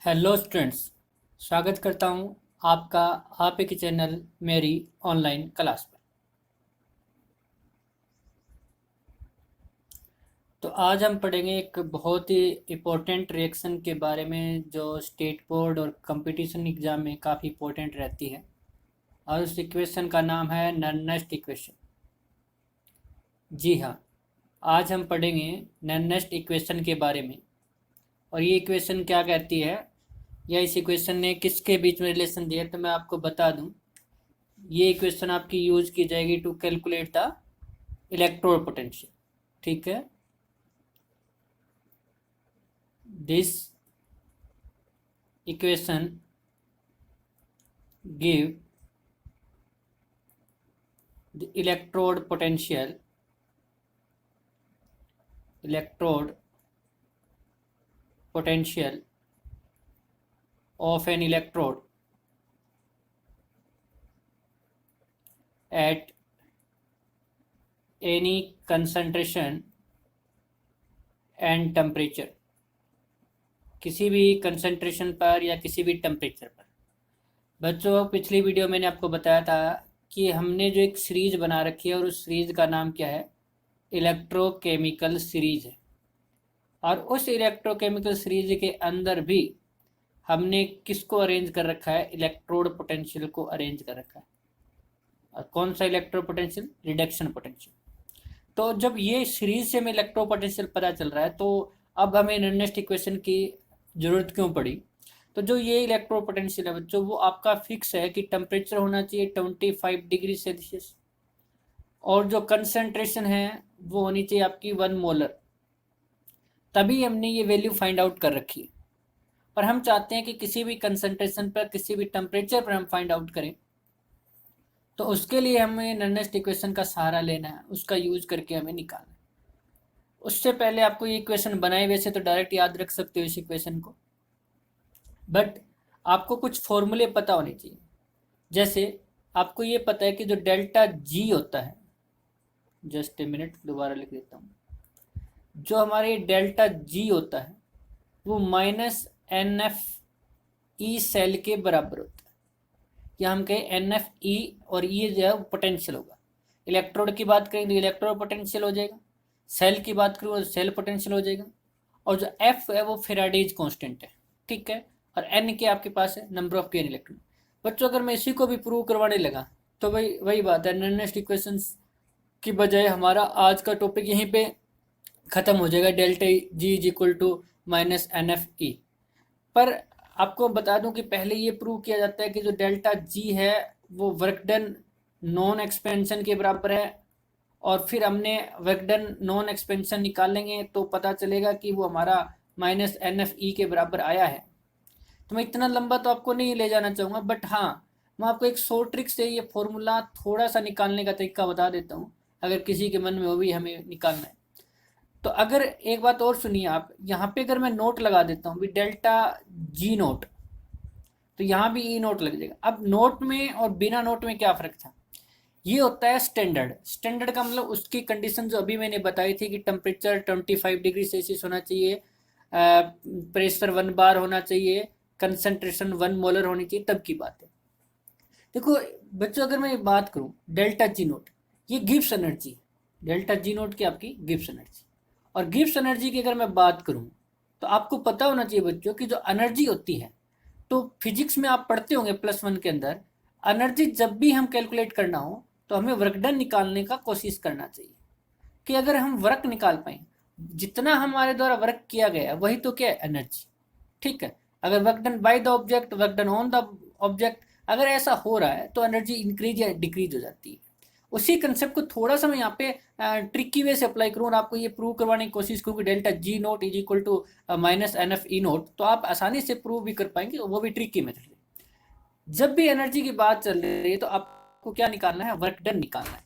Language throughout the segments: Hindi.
Hello students. स्वागत करता हूं आपका आप के चैनल मेरी ऑनलाइन क्लास पर। तो आज हम पढ़ेंगे एक बहुत ही इम्पोर्टेंट रिएक्शन के बारे में जो स्टेट बोर्ड और कंपटीशन एग्जाम में काफ़ी इम्पोर्टेंट रहती है, और उस इक्वेशन का नाम है नर्नेस्ट इक्वेशन। जी हाँ, आज हम पढ़ेंगे नर्नेस्ट इक्वेशन के बारे में। और ये इक्वेशन क्या कहती है या इस इक्वेशन ने किसके बीच में रिलेशन दिया है, तो मैं आपको बता दूं। ये इक्वेशन आपकी यूज की जाएगी to calculate the electrode potential. ठीक है, this equation give the electrode potential of an electrode at any concentration and temperature। किसी भी कंसंट्रेशन पर या किसी भी टेम्परेचर पर। बच्चों, पिछली वीडियो मैंने आपको बताया था कि हमने जो एक सीरीज बना रखी है और उस सीरीज का नाम क्या है, इलेक्ट्रोकेमिकल सीरीज है। और उस इलेक्ट्रोकेमिकल सीरीज के अंदर भी हमने किसको अरेंज कर रखा है, इलेक्ट्रोड पोटेंशियल को अरेंज कर रखा है। और कौन सा इलेक्ट्रो पोटेंशियल, रिडक्शन पोटेंशियल। तो जब ये सीरीज से हमें इलेक्ट्रो पोटेंशियल पता चल रहा है, तो अब हमें नर्नेस्ट इक्वेशन की जरूरत क्यों पड़ी। तो जो ये इलेक्ट्रो पोटेंशियल है बच्चों, वो आपका फिक्स है कि टेम्परेचर होना चाहिए 25 डिग्री सेल्सियस, और जो कंसंट्रेशन है वो होनी चाहिए आपकी 1 मोलर। तभी हमने ये वैल्यू फाइंड आउट कर रखी है। और हम चाहते हैं कि किसी भी कंसंट्रेशन पर, किसी भी टेम्परेचर पर हम फाइंड आउट करें। तो उसके लिए हमें नर्नेस्ट इक्वेशन का सहारा लेना है, उसका यूज करके हमें निकालना है। उससे पहले आपको ये इक्वेशन बनाए, वैसे तो डायरेक्ट याद रख सकते हो इस इक्वेशन को, बट आपको कुछ फॉर्मूले पता होने चाहिए। जैसे आपको ये पता है कि जो डेल्टा जी होता है, जस्ट ए मिनट दोबारा लिख देता हूँ। जो हमारे डेल्टा जी होता है वो -NF सेल के बराबर होता है। या हम कहें NF और ये जो है पोटेंशियल होगा। इलेक्ट्रोड की बात करें तो इलेक्ट्रोड पोटेंशियल हो जाएगा, सेल की बात करूँ तो सेल पोटेंशियल हो जाएगा, और जो F है वो फेराडेज कांस्टेंट है। ठीक है, और N के आपके पास है नंबर ऑफ पेयर इलेक्ट्रॉन। बच्चों, अगर मैं इसी को भी प्रूव करवाने लगा तो वही वही बात है, नर्नेस्ट इक्वेशंस की बजाय हमारा आज का टॉपिक यहीं पे ख़त्म हो जाएगा, delta G is equal to -NF। पर आपको बता दूं कि पहले ये प्रूव किया जाता है कि जो डेल्टा जी है वो वर्क डन नॉन एक्सपेंशन के बराबर है। और फिर हमने वर्क डन नॉन एक्सपेंशन निकालेंगे तो पता चलेगा कि वो हमारा -NFE के बराबर आया है। तो मैं इतना लंबा तो आपको नहीं ले जाना चाहूँगा, बट हाँ, मैं आपको एक शॉर्ट ट्रिक से ये फॉर्मूला थोड़ा सा निकालने का तरीका बता देता हूँ, अगर किसी के मन में हो भी हमें निकालना है। तो अगर एक बात और सुनिए आप, यहाँ पे अगर मैं नोट लगा देता हूँ भी डेल्टा जी नोट, तो यहाँ भी ई नोट लग जाएगा। अब नोट में और बिना नोट में क्या फ़र्क था, ये होता है स्टैंडर्ड। स्टैंडर्ड का मतलब उसकी कंडीशन जो अभी मैंने बताई थी कि टेम्परेचर 25 डिग्री सेल्सियस होना चाहिए, प्रेशर 1 बार होना चाहिए, कंसंट्रेशन 1 मोलर होनी चाहिए, तब की बात है। देखो बच्चों, अगर मैं बात करूँ डेल्टा जी नोट, ये Gibbs energy, delta G note की आपकी गिब्स एनर्जी। और गिब्स एनर्जी की अगर मैं बात करूँ तो आपको पता होना चाहिए बच्चों कि जो एनर्जी होती है, तो फिजिक्स में आप पढ़ते होंगे +1 के अंदर, एनर्जी जब भी हम कैलकुलेट करना हो तो हमें वर्क डन निकालने का कोशिश करना चाहिए कि अगर हम वर्क निकाल पाए, जितना हमारे द्वारा वर्क किया गया वही तो क्या है, एनर्जी। ठीक है, अगर work done by the object, work done on the object, अगर ऐसा हो रहा है तो एनर्जी इंक्रीज या डिक्रीज हो जाती है। उसी कंसेप्ट को थोड़ा सा मैं यहाँ पे ट्रिकी वे से अप्लाई करूँ और आपको ये प्रूव करवाने की कोशिश करूँ कि delta G naught is equal to -NFE naught, तो आप आसानी से प्रूव भी कर पाएंगे, वो भी ट्रिकी मेथड से। जब भी एनर्जी की बात चल रही है तो आपको क्या निकालना है, वर्क डन निकालना है।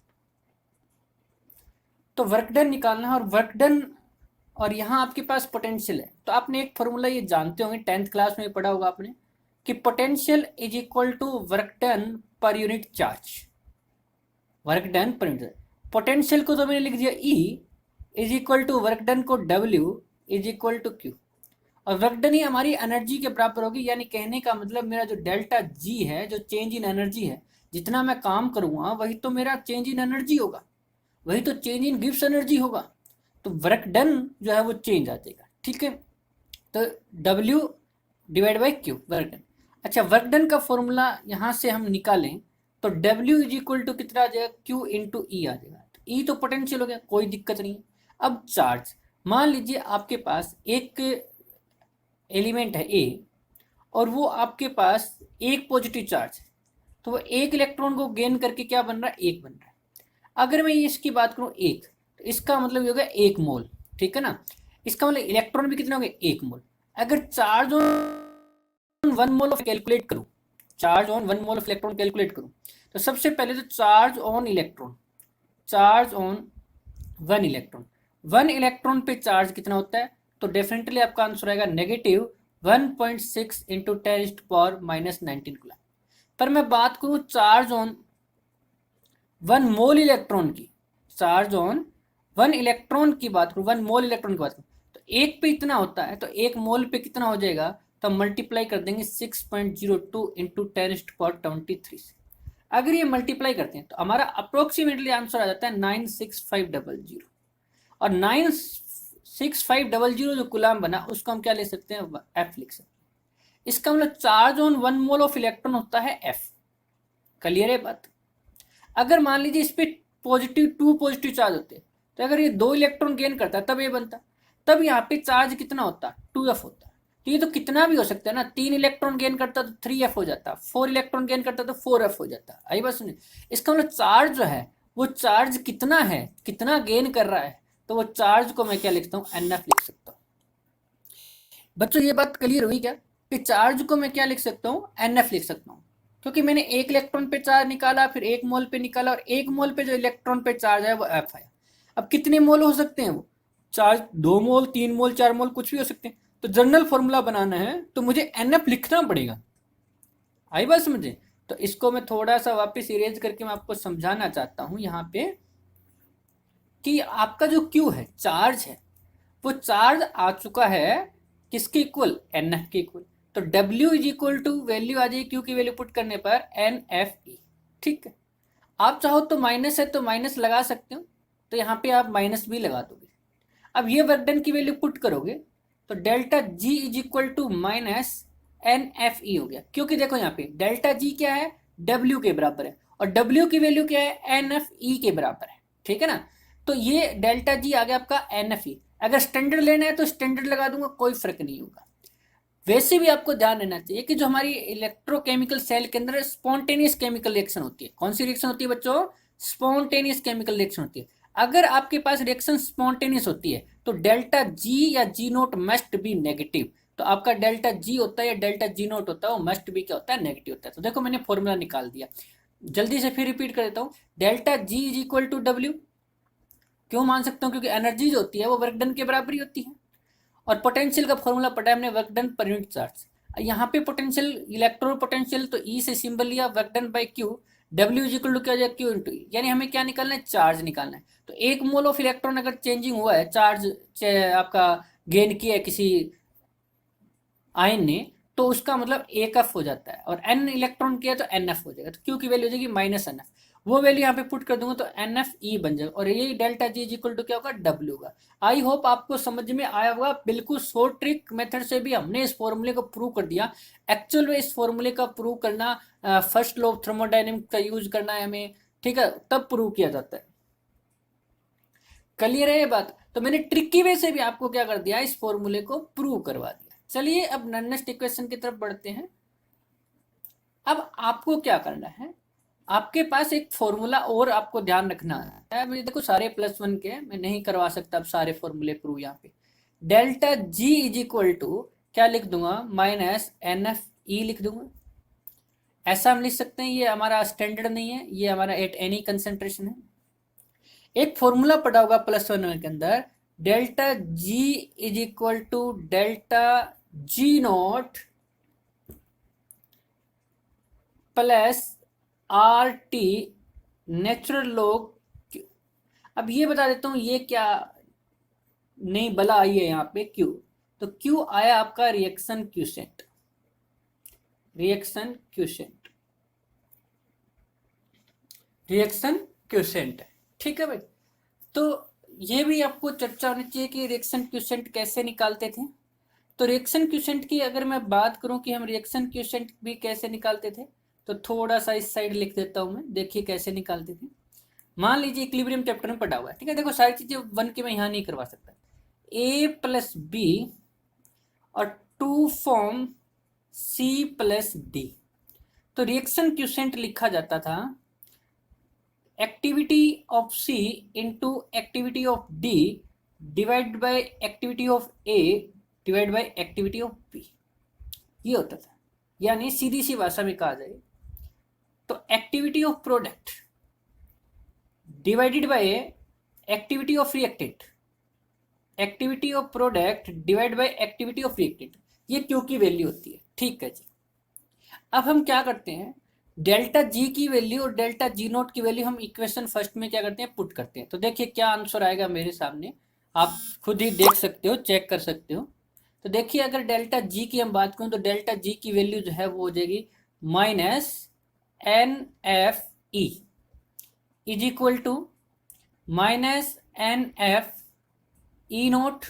तो वर्क डन निकालना है, और वर्क डन, और यहाँ आपके पास पोटेंशियल है। तो आपने एक फॉर्मूला ये जानते होंगे, 10th क्लास में पढ़ा होगा आपने, कि potential is equal to work done per unit charge. Work done per unit, potential को तो मैंने लिख दिया E is equal to work done को W is equal to Q। और वर्क डन ही हमारी एनर्जी के बराबर होगी। यानी कहने का मतलब मेरा जो डेल्टा जी है, जो चेंज इन एनर्जी है, जितना मैं काम करूंगा वही तो मेरा चेंज इन एनर्जी होगा, वही तो चेंज इन गिव्स एनर्जी होगा। तो वर्क डन जो है वो चेंज आ जाएगा। ठीक है, तो W divide by Q work done. अच्छा, वर्क डन का फॉर्मूला यहाँ से हम निकालें तो W इज इक्वल टू कितना आ जाएगा, Q इंटू ई आ जाएगा। तो ई तो पोटेंशियल हो गया, कोई दिक्कत नहीं है। अब चार्ज, मान लीजिए आपके पास एक एलिमेंट है ए, और वो आपके पास एक पॉजिटिव चार्ज है, तो वो एक इलेक्ट्रॉन को गेन करके क्या बन रहा है, एक बन रहा है। अगर मैं इसकी बात करूं एक, तो इसका मतलब ये हो गया एक मोल। ठीक है ना, इसका मतलब इलेक्ट्रॉन भी कितने हो गए, एक मोल। अगर charge on one mole of calculate करूं, charge on one mole of electron calculate करूं, तो सबसे पहले तो charge on electron, charge on one electron, one electron पे चार्ज कितना होता है, तो डेफिनेटली आपका आंसर आएगा नेगेटिव 1.6 इंटू 10⁻⁻19 कूलम। पर मैं बात करूं charge on one mole electron की, चार्ज ऑन वन इलेक्ट्रॉन की बात करूं, वन मोल इलेक्ट्रॉन की बात करूं, तो एक पे इतना होता है, तो एक मोल पे कितना हो जाएगा, तो मल्टीप्लाई कर देंगे 6.02 इंटू 10⁻23 से। अगर ये मल्टीप्लाई करते हैं तो हमारा अप्रोक्सीमेटली आंसर आ जाता है 96500। और 96500 जो कूलम बना उसको हम क्या ले सकते हैं, एफ लिख सकते हैं। इसका मतलब charge on one mole of electron होता है एफ। क्लियर है बात। अगर मान लीजिए इस पे टू पॉजिटिव चार्ज होते, तो अगर ये दो इलेक्ट्रॉन गेन करता तब ये बनता, तब यहाँ पे चार्ज कितना होता, 2f होता। तो ये तो कितना भी हो सकता है ना, 3 इलेक्ट्रॉन गेन करता तो 3f हो जाता, 4 इलेक्ट्रॉन गेन करता तो 4f हो जाता। आई बात सुनिए, इसका मतलब चार्ज जो है वो चार्ज कितना है, कितना गेन कर रहा है, तो वो चार्ज को मैं क्या लिखता हूँ, NF लिख सकता हूँ। बच्चों ये बात क्लियर हुई क्या, कि चार्ज को मैं क्या लिख सकता हूँ, NF लिख सकता हूँ, क्योंकि मैंने एक इलेक्ट्रॉन पे चार्ज निकाला, फिर एक मोल पे निकाला, और एक मोल पे जो इलेक्ट्रॉन पे चार्ज है वो एफ आया। अब कितने मोल हो सकते हैं वो चार्ज, 2 मोल, 3 मोल, 4 मोल, कुछ भी हो सकते हैं। तो जनरल फॉर्मूला बनाना है तो मुझे NF लिखना पड़ेगा। आई बात समझे। तो इसको मैं थोड़ा सा वापस इरेज करके मैं आपको समझाना चाहता हूं यहाँ पे, कि आपका जो Q है, चार्ज है, वो चार्ज आ चुका है किसके इक्वल, NF के इक्वल। तो W is equal to value आ जाएगी Q की वैल्यू पुट करने पर NFE। ठीक है, आप चाहो तो माइनस है तो माइनस लगा सकते हो, तो यहाँ पे आप माइनस भी लगा दोगे। अब ये वर्क डन की वैल्यू पुट करोगे तो delta G is equal to minus NFE हो गया, क्योंकि देखो यहाँ पे डेल्टा G क्या है, W के बराबर है, और W की वैल्यू क्या है, NFE के बराबर है। ठीक है ना, तो ये डेल्टा G आ गया आपका NFE। अगर स्टैंडर्ड लेना है तो स्टैंडर्ड लगा दूंगा, कोई फर्क नहीं होगा। वैसे भी आपको ध्यान देना चाहिए कि जो हमारी इलेक्ट्रोकेमिकल सेल के अंदर स्पॉन्टेनियस केमिकल रिएक्शन होती है, कौन सी रिएक्शन होती है बच्चों, स्पॉन्टेनियस केमिकल रिएक्शन होती है। अगर आपके पास रिएक्शन स्पॉन्टेनियस होती है तो डेल्टा जी या जी नोट मस्ट बी नेगेटिव। तो आपका डेल्टा जी होता है या डेल्टा जी नोट होता है, वो मस्ट बी क्या होता है, नेगेटिव होता है। तो देखो मैंने फॉर्मूला निकाल दिया, जल्दी से फिर रिपीट कर देता हूँ। Delta G is equal to W, क्यों मान सकता हूँ, क्योंकि एनर्जी जो होती है वो वर्क डन के बराबर ही होती है। और पोटेंशियल का फॉर्मूला पढ़ा है हमने, work done per unit charge. यहाँ पे पोटेंशियल, इलेक्ट्रो पोटेंशियल, तो ई से सिंबल लिया, work done by Q, W is equal to क्या हो जाएगा, क्यू इंटू ई। यानी हमें क्या निकालना है, चार्ज निकालना है। तो एक मोल ऑफ इलेक्ट्रॉन अगर चेंजिंग हुआ है, चार्ज आपका गेन किया है किसी आयन ने, तो उसका मतलब एक एफ हो जाता है, और एन इलेक्ट्रॉन किया तो एन एफ हो जाएगा। तो क्यू की वैल्यू हो जाएगी माइनस एन एफ, वो वैल्यू यहाँ पे पुट कर दूंगा तो एन एफ ई बन जाएगा, और यही delta G is equal to क्या होगा, डब्ल्यू का। आई होप आपको समझ में आया होगा। बिल्कुल शॉर्ट ट्रिक मेथड से भी हमने इस फॉर्मूले को प्रूव कर दिया। एक्चुअल में इस फॉर्मूले का प्रूव करना, फर्स्ट लॉ ऑफ थर्मोडायनेमिक्स का यूज करना है हमें, ठीक है, तब प्रूव किया जाता है। क्लियर है ये बात। तो मैंने ट्रिकी वे से भी आपको क्या कर दिया, इस फॉर्मूले को प्रूव करवा दिया। चलिए अब नेक्स्ट इक्वेशन की तरफ बढ़ते हैं। अब आपको क्या करना है, आपके पास एक फॉर्मूला और आपको ध्यान रखना है। मुझे देखो सारे +1 के मैं नहीं करवा सकता अब सारे फॉर्मूले प्रूव। यहाँ पे delta G is equal to क्या लिख दूंगा, माइनस NFE लिख दूंगा। ऐसा हम लिख सकते हैं, ये हमारा स्टैंडर्ड नहीं है, ये हमारा एट एनी कंसेंट्रेशन है। एक फॉर्मूला पढ़ा होगा +1 के अंदर, delta G is equal to delta G naught plus RT natural log. अब ये बता देता हूँ ये क्या नहीं बला आई है यहाँ पे क्यू। तो Q आया आपका reaction quotient, reaction quotient, reaction quotient है। ठीक है भाई, तो ये भी आपको चर्चा होनी चाहिए कि रिएक्शन क्यूसेंट कैसे निकालते थे। तो रिएक्शन क्यूसेंट की अगर मैं बात करूं कि हम रिएक्शन क्यूसेंट भी कैसे निकालते थे, तो थोड़ा सा इस साइड लिख देता हूं मैं, देखिए कैसे निकालते थे। मान लीजिए इक्विलिब्रियम चैप्टर में पढ़ा हुआ है, ठीक है। देखो सारी चीजें वन के मैं यहाँ नहीं करवा सकता। A प्लस बी और 2 फॉर्म C प्लस डी। तो रिएक्शन क्यूसेंट लिखा जाता था activity of C into activity of D divide by activity of A divide by activity of B, ये होता था। यानी सीधी सी भाषा में कहा जाए तो activity of product divided by activity of reactant, activity of product divide by activity of reactant, ये क्यू की वैल्यू होती है। ठीक है जी, अब हम क्या करते हैं, डेल्टा जी की वैल्यू और डेल्टा जी नोट की वैल्यू हम इक्वेशन फर्स्ट में क्या करते हैं, पुट करते हैं। तो देखिए क्या आंसर आएगा मेरे सामने, आप खुद ही देख सकते हो, चेक कर सकते हो। तो देखिए अगर डेल्टा जी की हम बात करें तो डेल्टा जी की वैल्यू जो है वो हो जाएगी minus N F E is equal to minus N F E naught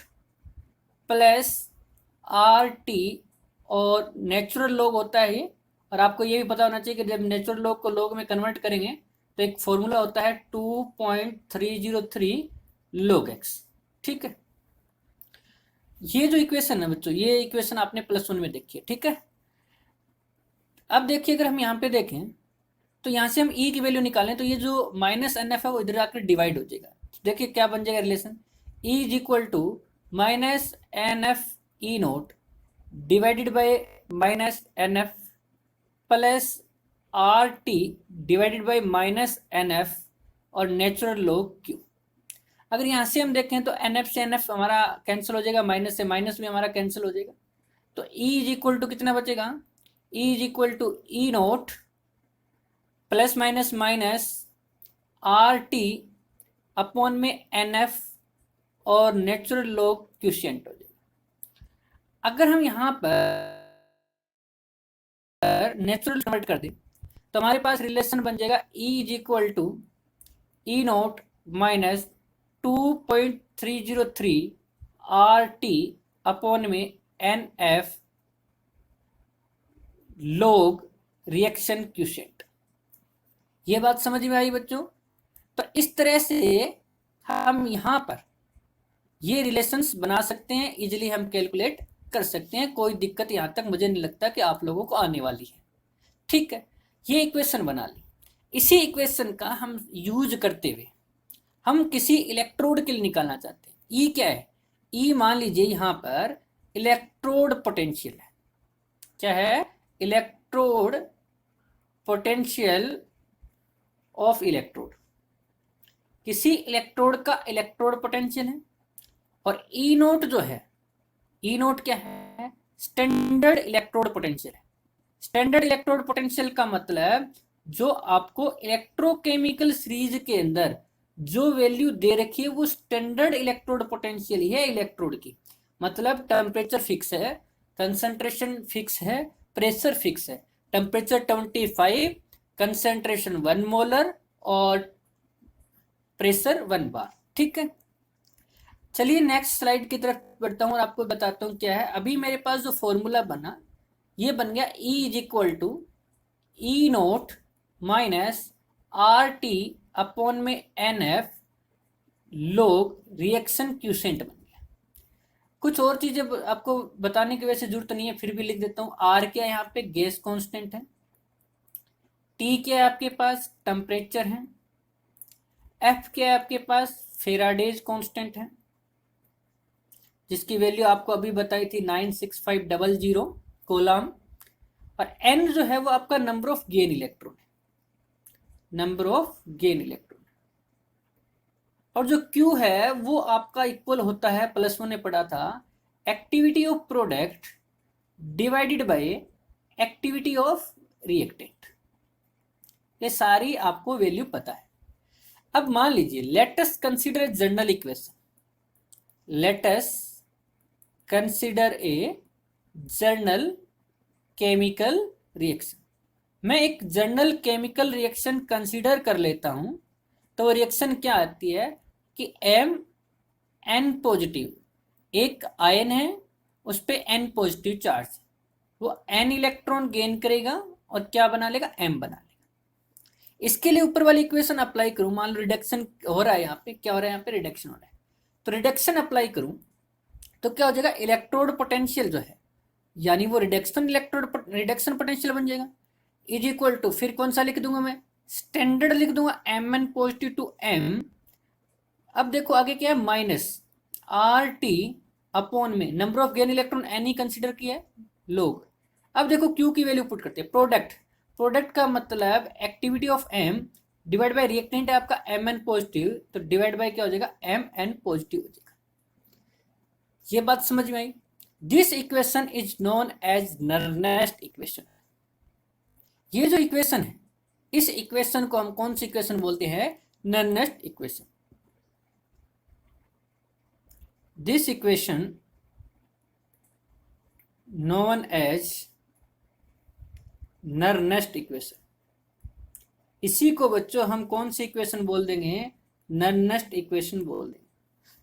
plus R T, और नेचुरल लॉग होता है ये। और आपको ये भी पता होना चाहिए कि जब नेचुरल लॉग को लॉग में कन्वर्ट करेंगे तो एक फॉर्मूला होता है 2.303 log x। ठीक है, ये जो इक्वेशन है बच्चों, ये इक्वेशन आपने +1 में देखी है। ठीक है, अब देखिए अगर हम यहाँ पे देखें तो यहाँ से हम ई की वैल्यू निकालें तो ये जो माइनस एन एफ है वो इधर आकर डिवाइड हो जाएगा। देखिए क्या बन जाएगा relation, E is equal to minus N F E naught divided by minus N F plus R T divided by minus N F और नेचुरल लॉग क्यू। अगर यहाँ से हम देखें तो एन एफ से एन एफ हमारा कैंसिल हो जाएगा, माइनस से माइनस भी हमारा कैंसिल हो जाएगा। तो ई इज इक्वल टू कितना बचेगा, E is equal to E naught plus minus minus R T upon में एन एफ और नेचुरल लॉग क्यूशिएंट हो जाएगा। अगर हम यहाँ पर नेचुरल कन्वर्ट कर दें तो हमारे पास रिलेशन बन जाएगा E is equal to E naught minus 2.303 R T upon में N F log reaction quotient. ये बात समझ में आई बच्चों? तो इस तरह से हम यहाँ पर ये रिलेशंस बना सकते हैं, इजीली हम कैलकुलेट कर सकते हैं। कोई दिक्कत यहाँ तक मुझे नहीं लगता कि आप लोगों को आने वाली है। ठीक है, ये इक्वेशन बना ली। इसी इक्वेशन का हम यूज करते हुए हम किसी इलेक्ट्रोड के लिए निकालना चाहते हैं। ई क्या है, ई मान लीजिए यहाँ पर इलेक्ट्रोड पोटेंशियल है। क्या है, इलेक्ट्रोड पोटेंशियल ऑफ इलेक्ट्रोड। किसी इलेक्ट्रोड का इलेक्ट्रोड पोटेंशियल है। और ई नोट जो है, ई नोट क्या है, स्टैंडर्ड इलेक्ट्रोड पोटेंशियल है। स्टैंडर्ड इलेक्ट्रोड पोटेंशियल का मतलब जो आपको इलेक्ट्रोकेमिकल सीरीज के अंदर जो वैल्यू दे रखी है वो स्टैंडर्ड इलेक्ट्रोड पोटेंशियल ही है इलेक्ट्रोड की। मतलब टेम्परेचर फिक्स है, कंसंट्रेशन फिक्स है, प्रेशर फिक्स है। टेम्परेचर 25, कंसंट्रेशन 1 मोलर और प्रेशर 1 बार। ठीक है, चलिए नेक्स्ट स्लाइड की तरफ बढ़ता हूँ और आपको बताता हूँ क्या है। अभी मेरे पास जो फॉर्मूला बना ये बन गया E is equal to E naught minus R T upon में N F log reaction quotient बन गया। कुछ और चीजें आपको बताने की वजह से जरूरत नहीं है, फिर भी लिख देता हूँ। आर क्या है यहाँ पे, गैस कांस्टेंट है। टी क्या है आपके पास, टेम्परेचर है। एफ क्या है आपके पास, फेराडेज कांस्टेंट है, जिसकी वैल्यू आपको अभी बताई थी 96500 कोलम। और एन जो है वो आपका नंबर ऑफ गेन इलेक्ट्रॉन है, नंबर ऑफ गेन इलेक्ट्रॉन। और जो क्यू है वो आपका इक्वल होता है, +1 ने पढ़ा था, activity of product divided by activity of reactant. ये सारी आपको वैल्यू पता है। अब मान लीजिए late us consider general equation, let us consider a journal chemical reaction. मैं एक जर्नल केमिकल रिएक्शन कंसिडर कर लेता हूं, तो रिएक्शन क्या आती है कि Mn पॉजिटिव, एक आयन है उस पर N पॉजिटिव चार्ज, वो N इलेक्ट्रॉन गेन करेगा और क्या बना लेगा, M बना लेगा। इसके लिए ऊपर वाली इक्वेशन अप्लाई करूं, मान लो रिडक्शन हो रहा है, यहाँ पे क्या हो रहा है, यहाँ पे रिडक्शन हो रहा है, तो रिडक्शन अप्लाई करूं तो क्या हो जाएगा, इलेक्ट्रोड पोटेंशियल जो है, यानी वो रिडक्शन पोटेंशियल बन जाएगा, इज इक्वल टू, फिर कौन सा लिख दूंगा मैं, स्टैंडर्ड लिख दूंगा, Mn पॉजिटिव टू M। अब देखो आगे क्या है, माइनस RT अपॉन में number of gain electron N he consider किया है, लोग। अब देखो Q की वैल्यू पुट करते हैं, प्रोडक्ट का मतलब activity of M divide bye reactant है आपका Mn पॉजिटिव, तो डिवाइड बाय क्या हो जाएगा, Mn पॉजिटिव हो जाएगा। ये बात समझ में आई। This equation is known as Nernst equation. ये जो इक्वेशन है, इस इक्वेशन को हम कौन सी इक्वेशन बोलते हैं, Nernst equation. This equation known as Nernst equation. इसी को बच्चों हम कौन सी इक्वेशन बोल देंगे, नर्नेस्ट इक्वेशन बोल देंगे।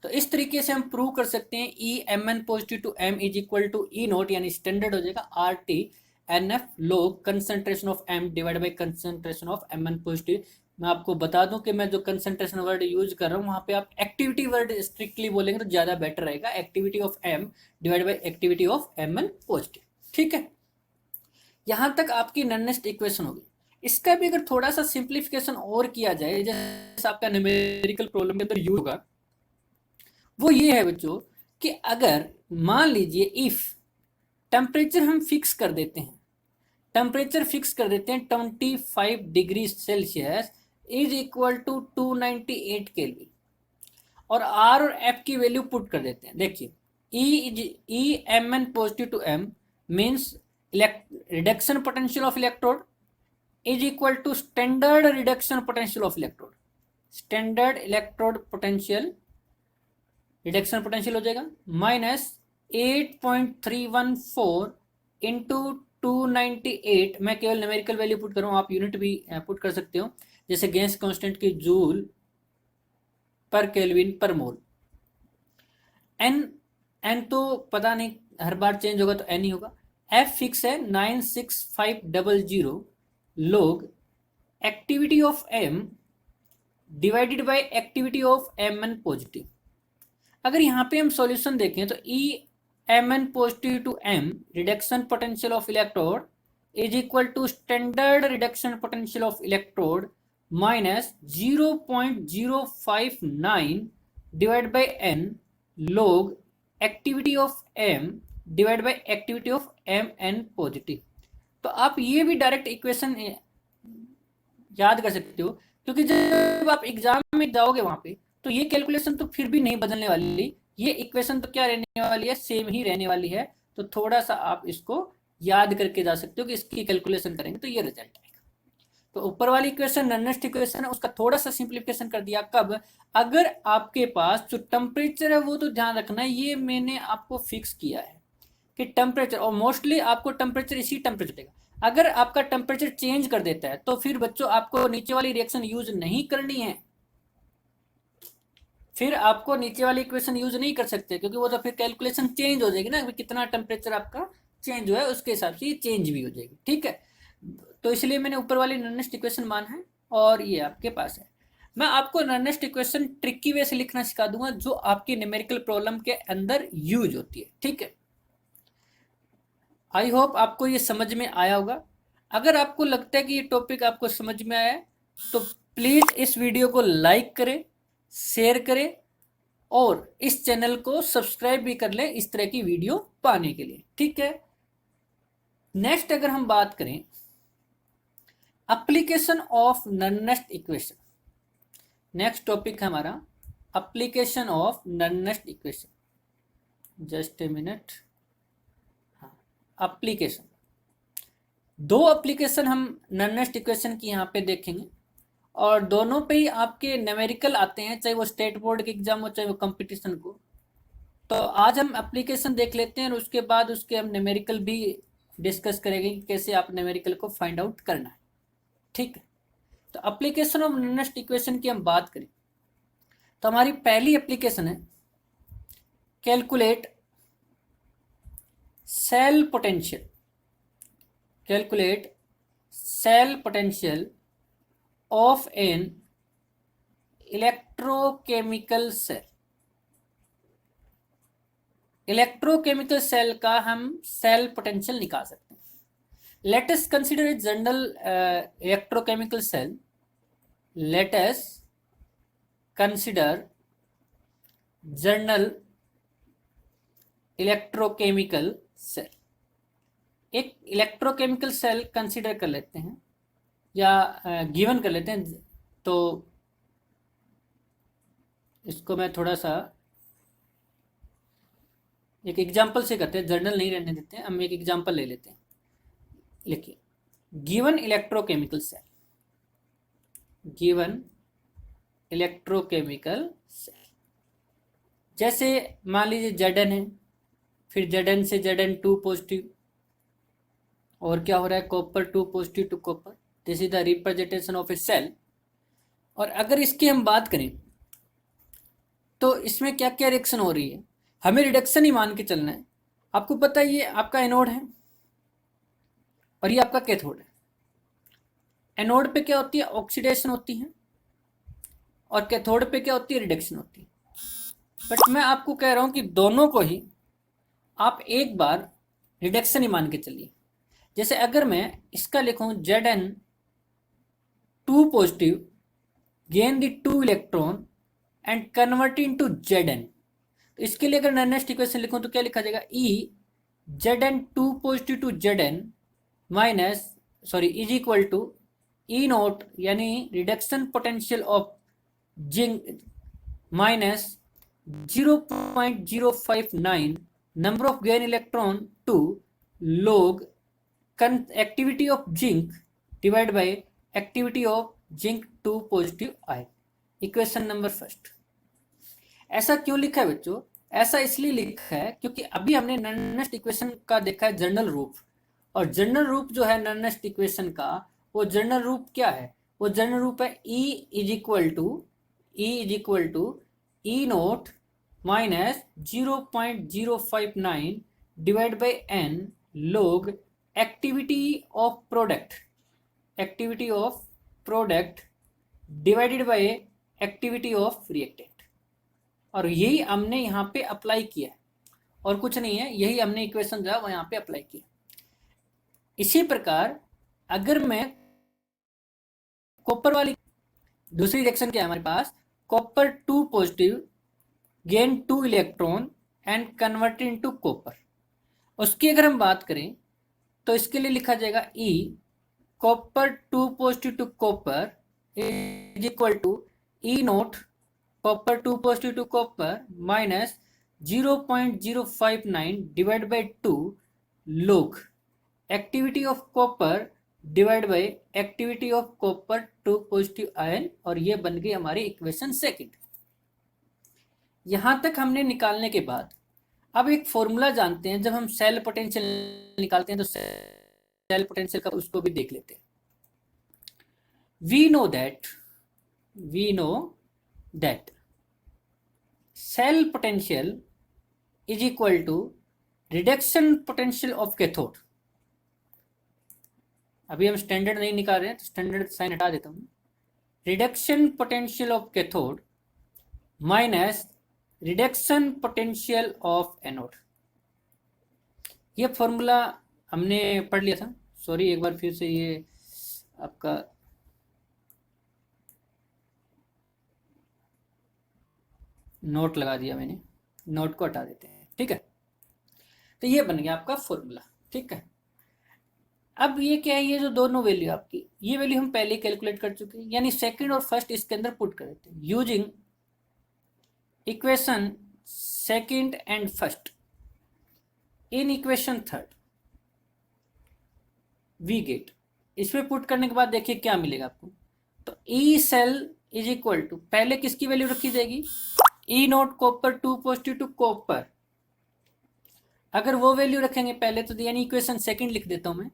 तो इस तरीके से हम प्रूव कर सकते हैं Mn positive to M is equal to E naught, यानी स्टैंडर्ड हो जाएगा RT NF log concentration of M divide by concentration of Mn positive. मैं आपको बता दूं कि मैं जो कंसंट्रेशन वर्ड यूज कर रहा हूं, वहां पे आप एक्टिविटी वर्ड स्ट्रिक्टली बोलेंगे तो ज्यादा बेटर रहेगा, activity of M divide by activity of Mn positive. ठीक है, यहां तक आपकी नर्नेस्ट इक्वेशन होगी। इसका भी अगर थोड़ा सा सिंप्लीफिकेशन और किया जाए, जैसे आपका न्यूमेरिकल प्रॉब्लम के अंदर यूज होगा, वो ये है बच्चों कि अगर मान लीजिए इफ टेम्परेचर हम फिक्स कर देते हैं, 25 degree Celsius is equal to 298 Kelvin, और R और F की वैल्यू पुट कर देते हैं। देखिए E Mn positive to M means reduction potential of electrode is equal to standard reduction potential of electrode, standard electrode potential reduction potential हो जाएगा माइनस 8.314 इंटू 298। मैं केवल न्यूमेरिकल वैल्यू पुट कर रहा हूँ, आप यूनिट भी पुट कर सकते हो, जैसे गैस कांस्टेंट की जूल पर केल्विन पर मोल। एन तो पता नहीं, हर बार चेंज होगा तो एन ही होगा। एफ फिक्स है 96500 log activity of M divided by activity of Mn positive. अगर यहाँ पे हम सॉल्यूशन देखें तो Mn positive to M reduction potential of electrode is equal to standard reduction potential of electrode minus 0.059 divide by N log activity of M divide by activity of Mn positive. तो आप ये भी डायरेक्ट इक्वेशन याद कर सकते हो, क्योंकि जब आप एग्जाम में जाओगे वहां पे तो ये कैलकुलेशन तो फिर भी नहीं बदलने वाली, ये इक्वेशन तो क्या रहने वाली है, सेम ही रहने वाली है। तो थोड़ा सा आप इसको याद करके जा सकते हो कि इसकी कैलकुलेशन करेंगे तो ये रिजल्ट आएगा। तो ऊपर वाली इक्वेशन नर्नेस्ट इक्वेशन है, उसका थोड़ा सा सिंप्लीफिकेशन कर दिया। कब, अगर आपके पास जो टेम्परेचर है वो तो ध्यान रखना, ये मैंने आपको फिक्स किया है कि टेम्परेचर, और मोस्टली आपको टेम्परेचर इसी टेम्परेचर देगा। अगर आपका टेम्परेचर चेंज कर देता है तो फिर बच्चों आपको नीचे वाली रिएक्शन यूज नहीं करनी है, फिर आपको नीचे वाली इक्वेशन यूज नहीं कर सकते, क्योंकि वो तो फिर कैलकुलेशन चेंज हो जाएगी ना, कितना टेम्परेचर आपका चेंज हुआ है उसके हिसाब से ये चेंज भी हो जाएगी। ठीक है, तो इसलिए मैंने ऊपर वाली नर्नेस्ट इक्वेशन माना है और ये आपके पास है। मैं आपको नर्नेस्ट इक्वेशन ट्रिकी वे से लिखना सिखा दूंगा, जो आपकी न्यूमेरिकल प्रॉब्लम के अंदर यूज होती है। ठीक है, आई होप आपको ये समझ में आया होगा। अगर आपको लगता है कि ये टॉपिक आपको समझ में आया है तो प्लीज इस वीडियो को लाइक करें, शेयर करें और इस चैनल को सब्सक्राइब भी कर लें इस तरह की वीडियो पाने के लिए। ठीक है, नेक्स्ट अगर हम बात करें application of Nernst equation, next topic है हमारा application of Nernst equation. Just a minute, application, दो एप्लीकेशन हम नर्नेस्ट इक्वेशन की यहाँ पे देखेंगे और दोनों पे ही आपके न्यूमेरिकल आते हैं, चाहे वो स्टेट बोर्ड के एग्जाम हो चाहे वो कंपटीशन को। तो आज हम एप्लीकेशन देख लेते हैं और उसके बाद उसके हम न्यूमेरिकल भी डिस्कस करेंगे कि कैसे आप न्यूमेरिकल को फाइंड आउट करना है। ठीक है, तो एप्लीकेशन ऑफ नॉनेस्ट इक्वेशन की हम बात करें तो हमारी पहली एप्लीकेशन है calculate cell potential. Calculate cell potential of an electrochemical cell. Electrochemical cell का हम सेल पोटेंशियल निकाल सकते हैं। Let us consider a general electrochemical cell. Let us consider general electrochemical cell. एक इलेक्ट्रोकेमिकल सेल कंसीडर कर लेते हैं या गिवन कर लेते हैं। तो इसको मैं थोड़ा सा एक एग्जाम्पल से करते हैं, जर्नल नहीं रहने देते हैं, हम एक एग्जाम्पल ले लेते हैं। लिखिए given electrochemical cell, given electrochemical cell. जैसे मान लीजिए Zn है, फिर Zn से Zn2 पॉजिटिव, और क्या हो रहा है copper 2 positive to copper. This is the representation of a cell. और अगर इसकी हम बात करें तो इसमें क्या क्या रिएक्शन हो रही है, हमें रिडक्शन ही मान के चलना है। आपको पता है ये आपका एनोड है और ये आपका कैथोड है। एनोड पे क्या होती है ऑक्सीडेशन होती है और कैथोड पे क्या होती है रिडक्शन होती है। बट मैं आपको कह रहा हूं कि दोनों को ही आप एक बार रिडक्शन ही मान के चलिए। जैसे अगर मैं इसका लिखूं Zn2 positive gain the 2 electron and convert into Zn। तो इसके लिए अगर नॉनेस्ट इक्वेशन लिखूं तो क्या लिखा जाएगा E Zn2 positive to Zn minus is equal to E naught यानी reduction potential of zinc minus 0.059 number of gain electron to log activity of zinc divide by activity of zinc 2 positive ion. Equation number first. ऐसा क्यों लिखा है बच्चों? ऐसा इसलिए लिखा है क्योंकि अभी हमने नॉनेस्ट इक्वेशन का देखा है जनरल रूप, और जनरल रूप जो है नॉनेस्ट इक्वेशन का, वो जनरल रूप क्या है? वो जनरल रूप है E is equal to E naught minus 0.059 divide by n log activity of product divided by activity of reactant. और यही हमने यहाँ पे अप्लाई किया है और कुछ नहीं है, यही हमने इक्वेशन जो है वो यहाँ पे अप्लाई किया। इसी प्रकार अगर मैं कॉपर वाली दूसरी रिएक्शन क्या है हमारे पास, copper 2 positive gain 2 electron and convert into copper, उसकी अगर हम बात करें तो इसके लिए लिखा जाएगा E copper 2 positive to copper is equal to E naught copper 2 positive to copper minus 0.059 divide by 2 log activity of copper divide by activity of copper 2 positive ion. और ये बन गई हमारी इक्वेशन सेकंड। यहां तक हमने निकालने के बाद अब एक फॉर्मूला जानते हैं। जब हम सेल पोटेंशियल निकालते हैं तो सेल पोटेंशियल का उसको भी देख लेते हैं। We know that cell potential is equal to reduction potential of cathode. अभी हम स्टैंडर्ड नहीं निकाल रहे हैं तो स्टैंडर्ड साइन हटा देता हूं। Reduction potential of cathode minus reduction potential of anode. ये फॉर्मूला हमने पढ़ लिया था। सॉरी, एक बार फिर से ये आपका नोट लगा दिया मैंने, नोट को हटा देते हैं। ठीक है, तो ये बन गया आपका फॉर्मूला। ठीक है, अब ये क्या है, ये जो दोनों वैल्यू आपकी, ये वैल्यू हम पहले कैलकुलेट कर चुके हैं, यानी सेकंड और फर्स्ट इसके अंदर पुट कर देते हैं using equation second and first in equation third we get. इसमें पुट करने के बाद देखिए क्या मिलेगा आपको। तो E cell is equal to, पहले किसकी वैल्यू रखी जाएगी? E naught copper 2 positive to copper अगर वो वैल्यू रखेंगे पहले तो यानी इक्वेशन सेकंड लिख देता हूं मैं,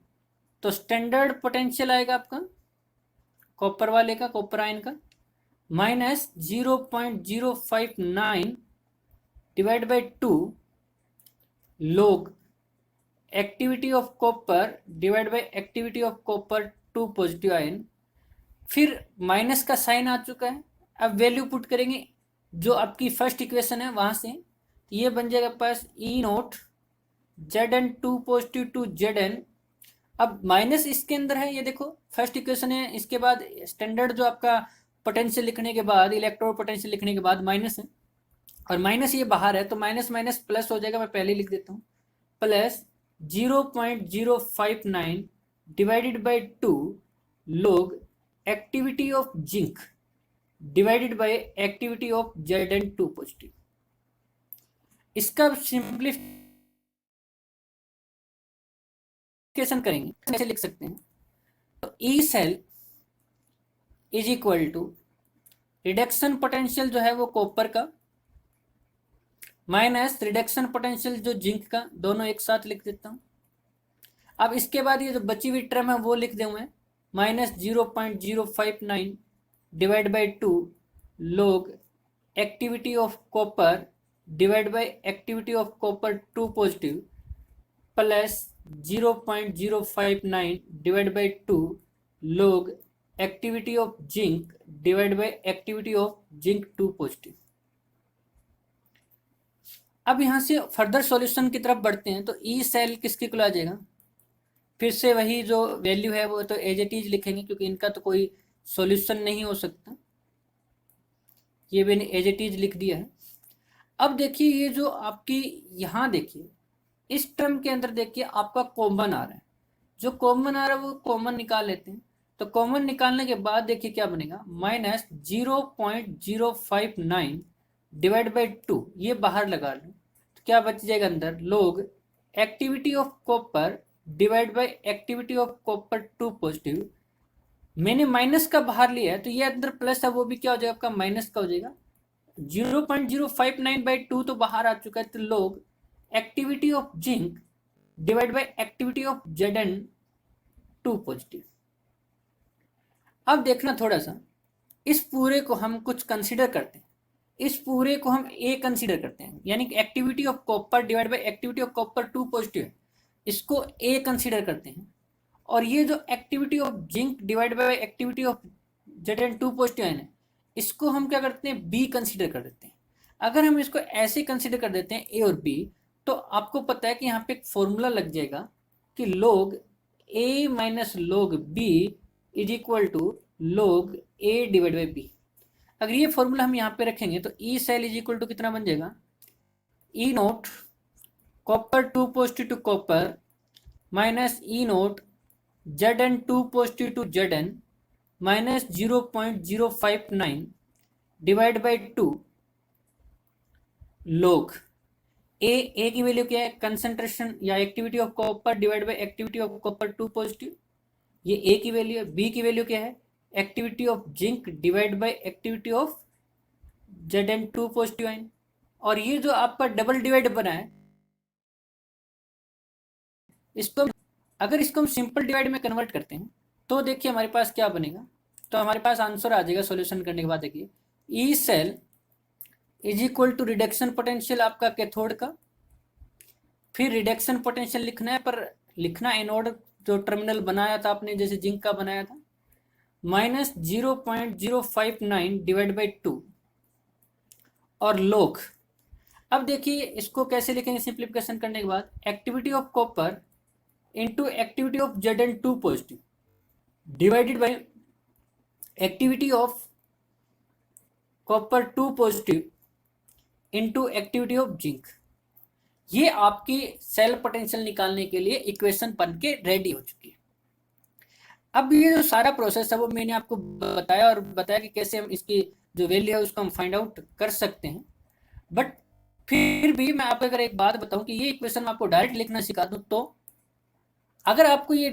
तो स्टैंडर्ड पोटेंशियल आएगा आपका कॉपर वाले का, कॉपर आयन का, minus 0.059 divide by 2 log activity of copper divide by activity of copper two positive ion. फिर माइनस का साइन आ चुका है, अब वैल्यू पुट करेंगे जो आपकी फर्स्ट इक्वेशन है वहां से, ये बन जाएगा पास E naught Z N two positive to Z N. अब माइनस इसके अंदर है, ये देखो फर्स्ट इक्वेशन है, इसके बाद स्टैंडर्ड जो आपका पोटेंशियल लिखने के बाद, इलेक्ट्रोड पोटेंशियल लिखने के बाद माइनस है, और माइनस ये बाहर है तो माइनस माइनस प्लस हो जाएगा, मैं पहले लिख देता हूँ, plus 0.059 divided by 2 log activity of zinc divided by activity of Z N two positive. इसका सिंप्लीफिकेशन करेंगे, कैसे लिख सकते हैं, तो E cell is equal to reduction potential जो है वो कॉपर का माइनस रिडक्शन पोटेंशियल जो जिंक का, दोनों एक साथ लिख देता हूं। अब इसके बाद ये जो बची हुई टर्म है वो लिख दूं मैं, minus 0.059 divide by 2 log activity of copper divide by activity of copper two positive plus 0.059 divide by 2 log activity of zinc divide by activity of zinc two positive. अब यहाँ से फर्दर सॉल्यूशन की तरफ बढ़ते हैं, तो ई सेल किसके को आ जाएगा, फिर से वही जो वैल्यू है वो तो एज इट इज लिखेंगे क्योंकि इनका तो कोई सॉल्यूशन नहीं हो सकता, ये मैंने एज इट इज लिख दिया है। अब देखिए ये जो आपकी यहाँ देखिए इस टर्म के अंदर देखिए आपका कॉमन आ रहा है, जो कॉमन आ रहा है वो कॉमन निकाल लेते हैं, तो कॉमन निकालने के बाद देखिए क्या बनेगा, माइनस 0.059 डिवाइड बाई 2, ये बाहर लगा लो तो क्या बच जाएगा अंदर, log activity of copper divide by activity of copper two positive. मैंने माइनस का बाहर लिया है तो ये अंदर प्लस है, वो भी क्या हो जाएगा आपका माइनस का हो जाएगा, 0.059 बाई 2 तो बाहर आ चुका है, तो log activity of zinc divide by activity of Z N two positive. अब देखना थोड़ा सा, इस पूरे को हम कुछ कंसिडर करते हैं, इस पूरे को हम ए कंसिडर करते हैं, यानी कि activity of copper divide by activity of copper two positive है, इसको ए कंसिडर करते हैं, और ये जो activity of zinc divide by activity of Z N two positive है इसको हम क्या करते हैं, बी कंसिडर कर देते हैं। अगर हम इसको ऐसे कंसिडर कर देते हैं ए और बी, तो आपको पता है कि यहाँ पे एक फॉर्मूला लग जाएगा कि log A minus log B is equal to log A divide by B. अगर ये फॉर्मूला हम यहाँ पे रखेंगे तो E cell is equal to कितना बन जाएगा, E naught copper two positive to copper minus E naught Z N two positive to Z N minus 0.059 divide by 2 log A की वैल्यू क्या है, कंसंट्रेशन या activity of copper divide by activity of copper two positive, ये ए की वैल्यू है। बी की वैल्यू क्या है, activity of zinc divide by activity of Z N two positive ion, और ये जो आपका डबल डिवाइड बना है इसको अगर इसको हम सिंपल डिवाइड में कन्वर्ट करते हैं तो देखिए हमारे पास क्या बनेगा, तो हमारे पास आंसर आ जाएगा सॉल्यूशन करने के बाद, देखिए E cell is equal to reduction potential आपका कैथोड का, फिर रिडक्शन पोटेंशियल लिखना है, पर लिखना एनोड जो टर्मिनल बनाया था आपने जैसे जिंक का बनाया था, माइनस 0.059 डिवाइड बाई 2 और log। अब देखिए इसको कैसे लिखेंगे सिंप्लीफिकेशन करने के बाद, activity of copper into activity of Z N two positive divided by activity of copper two positive into activity of zinc. ये आपकी सेल पोटेंशियल निकालने के लिए इक्वेशन बन के रेडी हो चुकी है। अब ये जो सारा प्रोसेस है वो मैंने आपको बताया और बताया कि कैसे हम इसकी जो वैल्यू है उसको हम फाइंड आउट कर सकते हैं, बट फिर भी मैं आपको अगर एक बात बताऊं कि ये इक्वेशन मैं आपको डायरेक्ट लिखना सिखा दूं, तो अगर आपको ये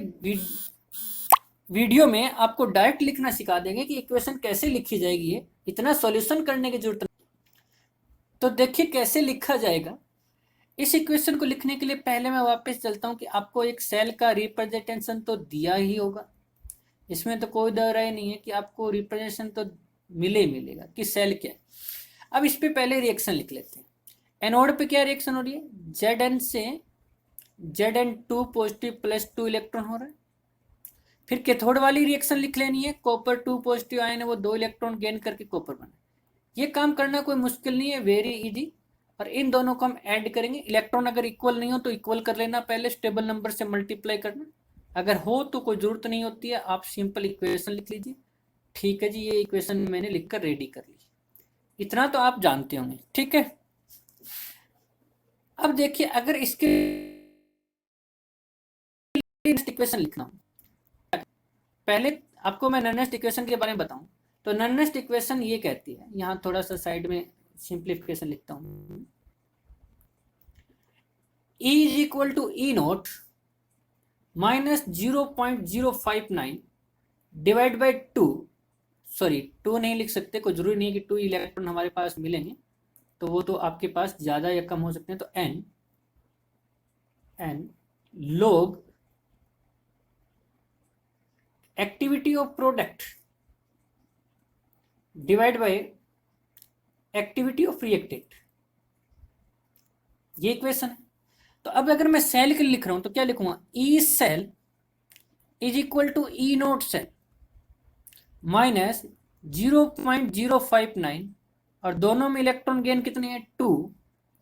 वीडियो में आपको डायरेक्ट लिखना सिखा देंगे कि इक्वेशन कैसे लिखी जाएगी, ये इतना सॉल्यूशन करने की जरूरत नहीं, तो देखिए कैसे लिखा जाएगा। इस इक्वेशन को लिखने के लिए पहले मैं वापस चलता हूं कि आपको एक सेल का रिप्रेजेंटेशन तो दिया ही होगा, इसमें तो कोई दो राय नहीं है कि आपको रिप्रेजेंटेशन तो मिलेगा कि सेल क्या है। अब इस पे पहले रिएक्शन लिख लेते हैं। एनोड पे क्या रिएक्शन हो रही है, Zn से Zn2 पॉजिटिव प्लस 2 इलेक्ट्रॉन हो रहा है। फिर कैथोड वाली रिएक्शन लिख लेनी है, कॉपर 2 पॉजिटिव आयन है वो 2 इलेक्ट्रॉन गेन करके कॉपर बना। ये काम करना कोई मुश्किल नहीं है, वेरी इजी। और इन दोनों को हम ऐड करेंगे। इलेक्ट्रॉन अगर इक्वल नहीं हो तो इक्वल कर लेना, पहले स्टेबल नंबर से मल्टीप्लाई करना। अगर हो तो कोई जरूरत नहीं होती है, आप सिंपल इक्वेशन लिख लीजिए। ठीक है जी, ये इक्वेशन मैंने लिखकर रेडी कर ली। इतना तो आप जानते होंगे, ठीक है। अब देखिए, अगर इसके इक्वेशन लिखना हो, पहले आपको मैं नॉनेस्ट इक्वेशन के बारे में बताऊं तो नॉनेस्ट इक्वेशन ये कहती है, यहां थोड़ा सा साइड में सिंप्लीफिकेशन लिखता हूं। E is equal to E naught minus 0.059 divide by 2, sorry 2 नहीं लिख सकते, कोई जरूरी नहीं है कि 2 इलेक्ट्रॉन हमारे पास मिलेंगे, तो वो तो आपके पास ज़्यादा या कम हो सकते हैं। तो n log activity of product divide by activity of reactant, ये इक्वेशन है। तो अब अगर मैं सेल के लिए लिख रहा हूं तो क्या लिखूंगा, E cell is equal to E naught cell minus 0.059, और दोनों में इलेक्ट्रॉन गेन कितने हैं 2,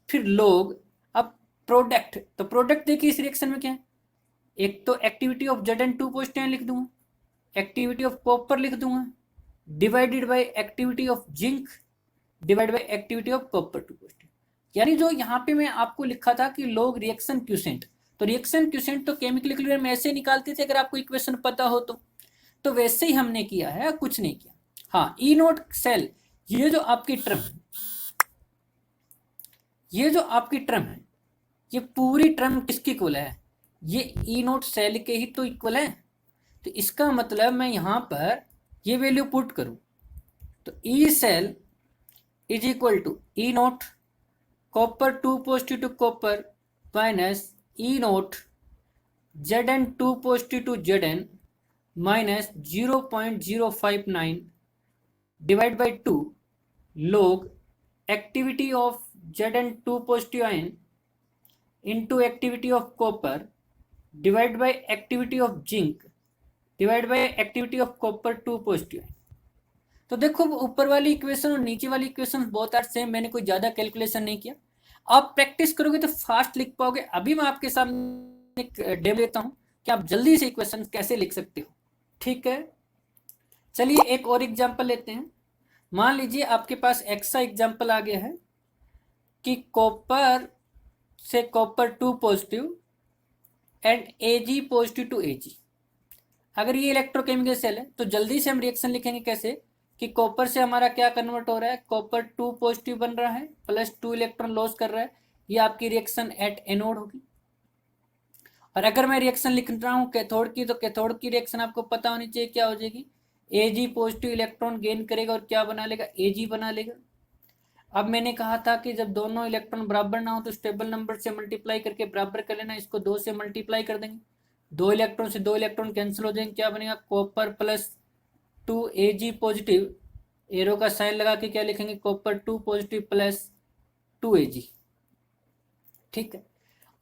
फिर लोग। अब प्रोडक्ट, तो प्रोडक्ट देखिए इस रिएक्शन में क्या है, एक तो एक्टिविटी ऑफ Zn2 पॉजिटिव लिख दूंगा, एक्टिविटी ऑफ कॉपर लिख दूंगा, divided by activity of zinc divide by activity of copper 2 positive. यानी जो यहाँ पे मैं आपको लिखा था कि लोग रिएक्शन क्यूसेंट, तो रिएक्शन क्यूसेंट तो केमिकल इक्विलिब्रियम में ऐसे निकालते थे, अगर आपको इक्वेशन पता हो तो वैसे ही हमने किया है, कुछ नहीं किया। हाँ, ई नोट सेल, ये जो आपकी टर्म है, ये जो आपकी टर्म है, ये पूरी टर्म किसकी इक्वल है, ये ई नोट सेल के ही तो इक्वल है। तो इसका मतलब मैं यहां पर ये वैल्यू पुट करूं तो E cell is equal to E naught copper 2 positive to copper minus E naught Zn2 positive to Zn minus 0.059 divide by 2 log activity of Zn2 positive ion into activity of copper divide by activity of zinc divide by activity of copper 2 positive. तो देखो ऊपर वाली इक्वेशन और नीचे वाली इक्वेशन बहुत आर सेम, मैंने कोई ज़्यादा कैलकुलेशन नहीं किया। आप प्रैक्टिस करोगे तो फास्ट लिख पाओगे। अभी मैं आपके सामने एक डेमो लेता हूँ कि आप जल्दी से इक्वेशन कैसे लिख सकते हो, ठीक है। चलिए एक और एग्जाम्पल लेते हैं। मान लीजिए आपके पास एक्सा एग्जाम्पल आ गया है कि कॉपर से copper 2 positive and Ag positive to Ag। अगर ये इलेक्ट्रोकेमिकल सेल है तो जल्दी से हम रिएक्शन लिखेंगे कैसे कि कॉपर से हमारा क्या कन्वर्ट हो रहा है, कॉपर 2 पॉजिटिव बन रहा है प्लस 2 इलेक्ट्रॉन लॉस कर रहा है, ये आपकी रिएक्शन एट एनोड होगी। और अगर मैं रिएक्शन लिख रहा हूँ कैथोड की, तो कैथोड की रिएक्शन आपको पता होनी चाहिए क्या हो जाएगी, Ag पॉजिटिव इलेक्ट्रॉन गेन करेगा और क्या बना लेगा, Ag बना लेगा। अब मैंने कहा था कि जब दोनों इलेक्ट्रॉन बराबर ना हो तो स्टेबल नंबर से मल्टीप्लाई करके बराबर कर लेना, इसको 2 से मल्टीप्लाई कर देंगे, 2 इलेक्ट्रॉन से 2 इलेक्ट्रॉन कैंसिल हो जाएंगे, क्या बनेगा copper plus 2 Ag positive, arrow का साइन लगा के क्या लिखेंगे कॉपर 2 पॉजिटिव प्लस 2 Ag, ठीक है।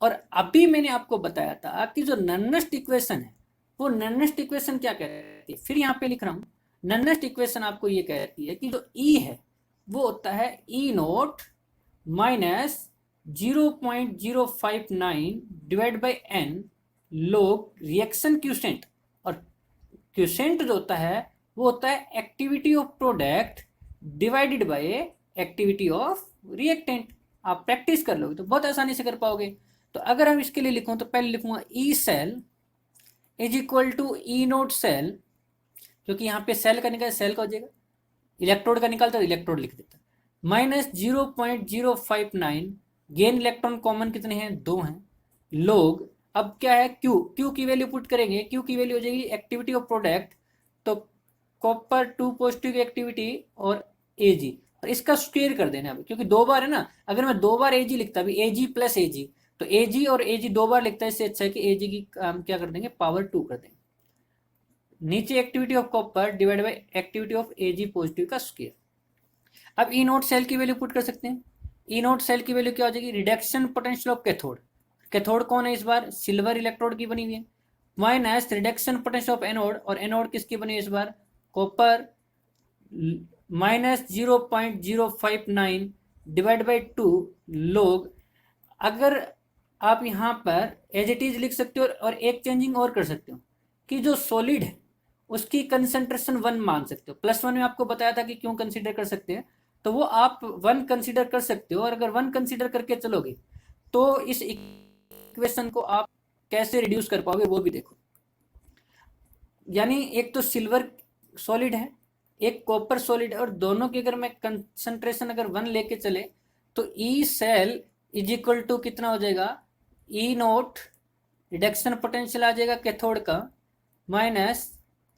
और अभी मैंने आपको बताया था कि जो नॉनेस्ट इक्वेशन है वो नॉनेस्ट इक्वेशन क्या कहती है, फिर यहाँ पे लिख रहा हूँ। नॉनेस्ट इक्वेशन आपको ये कहती है कि जो ई है वो होता है E naught minus 0.059 divide by n log reaction quotient, और क्यूसेंट जो होता है वो होता है activity of product divided by activity of reactant. आप प्रैक्टिस कर लोगे तो बहुत आसानी से कर पाओगे। तो अगर हम इसके लिए लिखूं तो पहले लिखूंगा E cell is equal to E naught cell, क्योंकि यहाँ पे सेल का निकाल सेल का हो जाएगा, इलेक्ट्रोड का निकालता तो इलेक्ट्रोड लिख देता, माइनस 0.059, गेन इलेक्ट्रॉन कॉमन कितने हैं 2 हैं, लोग अब क्या है क्यू, क्यू की वैल्यू पुट करेंगे, क्यू की वैल्यू हो जाएगी एक्टिविटी ऑफ प्रोडक्ट, तो कॉपर 2 पॉजिटिव की एक्टिविटी और Ag, और इसका स्क्वायर कर देना है, क्योंकि 2 बार है ना। अगर मैं 2 बार एजी लिखता अभी एजी प्लस एजी, तो एजी और एजी 2 बार लिखता है, इससे अच्छा है कि एजी की हम क्या कर देंगे, पावर 2 कर देंगे। नीचे activity of copper divide by activity of AG positive का स्क्वायर। अब ई नोट सेल की वैल्यू पुट कर सकते हैं। ई नोट सेल की वैल्यू क्या हो जाएगी, reduction potential of cathode. Cathode कौन है इस बार, सिल्वर इलेक्ट्रोड की बनी हुई है, minus reduction potential of anode, और एनोड किसकी बनी है इस बार, कॉपर, माइनस 0.059 डिवाइड बाई 2 लोग। अगर आप यहाँ पर एज इट इज लिख सकते हो, और एक चेंजिंग और कर सकते हो कि जो सॉलिड है उसकी कंसंट्रेशन 1 मान सकते हो। +1 में आपको बताया था कि क्यों कंसीडर कर सकते हैं, तो वो आप 1 कंसीडर कर सकते हो। और अगर 1 कंसीडर करके चलोगे तो इस इक्वेशन को आप कैसे रिड्यूस कर पाओगे वो भी देखो। यानी एक तो सिल्वर सॉलिड है, एक कॉपर सॉलिड है, और दोनों की अगर मैं कंसंट्रेशन अगर 1 लेके चले तो E cell is equal to कितना हो जाएगा, ई नोट रिडक्शन पोटेंशियल आ जाएगा कैथोड का, माइनस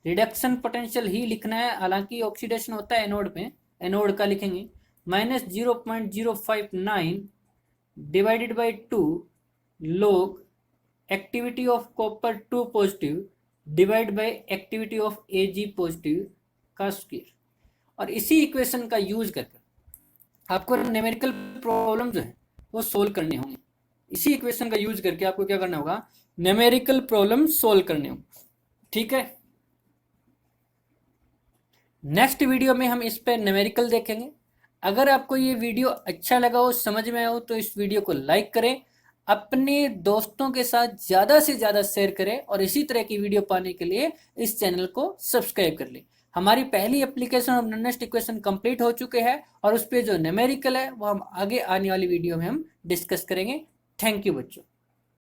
रिडक्शन पोटेंशियल ही लिखना है, हालांकि ऑक्सीडेशन होता है एनोड पे, एनोड का लिखेंगे, माइनस 0.059 डिवाइडेड बाई 2 लोग activity of copper 2 positive divide by activity of AG positive का स्क्वायर। और इसी इक्वेशन का यूज करके आपको न्यूमेरिकल प्रॉब्लम जो है वो सोल्व करने होंगे। इसी इक्वेशन का यूज करके आपको क्या करना होगा, न्यूमेरिकल प्रॉब्लम सोल्व करने होंगे। ठीक है, नेक्स्ट वीडियो में हम इस पे न्यूमेरिकल देखेंगे। अगर आपको ये वीडियो अच्छा लगा हो, समझ में आया हो, तो इस वीडियो को लाइक करें, अपने दोस्तों के साथ ज़्यादा से ज़्यादा शेयर करें, और इसी तरह की वीडियो पाने के लिए इस चैनल को सब्सक्राइब कर लें। हमारी पहली एप्लीकेशन ऑफ नॉनेस्ट इक्वेशन कंप्लीट हो चुके हैं, और उस पर जो न्यूमेरिकल है वो हम आगे आने वाली वीडियो में हम डिस्कस करेंगे। थैंक यू बच्चों।